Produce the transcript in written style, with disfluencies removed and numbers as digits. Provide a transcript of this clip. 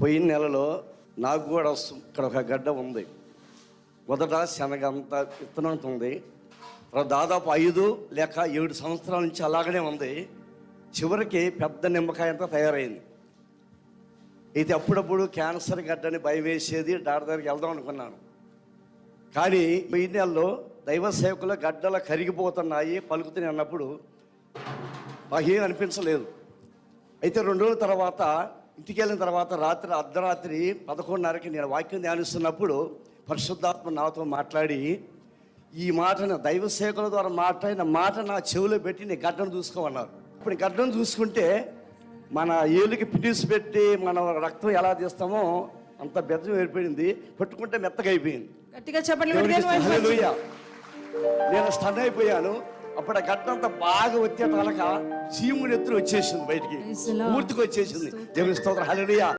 పోయిన నెలలో నాకు కూడా ఇక్కడ ఒక గడ్డ ఉంది. మొదట శనగ అంత విత్తనంత ఉంది. దాదాపు 5 లేక 7 సంవత్సరాల నుంచి అలాగనే ఉంది. చివరికి పెద్ద నిమ్మకాయ అంతా తయారైంది. అయితే అప్పుడప్పుడు క్యాన్సర్ గడ్డని భయం వేసేది, డాక్టర్ దగ్గరికి వెళ్దాం అనుకున్నాను. కానీ ఈ నెలలో దైవ సేవకుల గడ్డలు కరిగిపోతున్నాయి పలుకుతున్నాయి అన్నప్పుడు నాకేం అనిపించలేదు. అయితే 2 రోజుల తర్వాత ఇంటికి వెళ్ళిన తర్వాత అర్ధరాత్రి 11:30కి నేను వాక్యం ధ్యానిస్తున్నప్పుడు పరిశుద్ధాత్మ నాతో మాట్లాడి ఈ మాటను దైవ సేవకుల ద్వారా మాట్లాడిన మాట నా చెవిలో పెట్టి నీ గడ్డను చూసుకోమన్నారు. ఇప్పుడు గడ్డను చూసుకుంటే మన ఏలుకి పిడిసి పెట్టి మన రక్తం ఎలా తీస్తామో అంత బెద్దం ఏర్పడింది. పట్టుకుంటే మెత్తగా అయిపోయింది. హల్లెలూయా. నేను స్టన్ అయిపోయాను. అప్పుడు ఆ గడ్డ అంతా బాగా వచ్చేటాక చీముడు ఎత్తులు వచ్చేసింది, బయటికి పూర్తిగా వచ్చేసింది. దేవుని స్తోత్రం. హల్లెలూయా.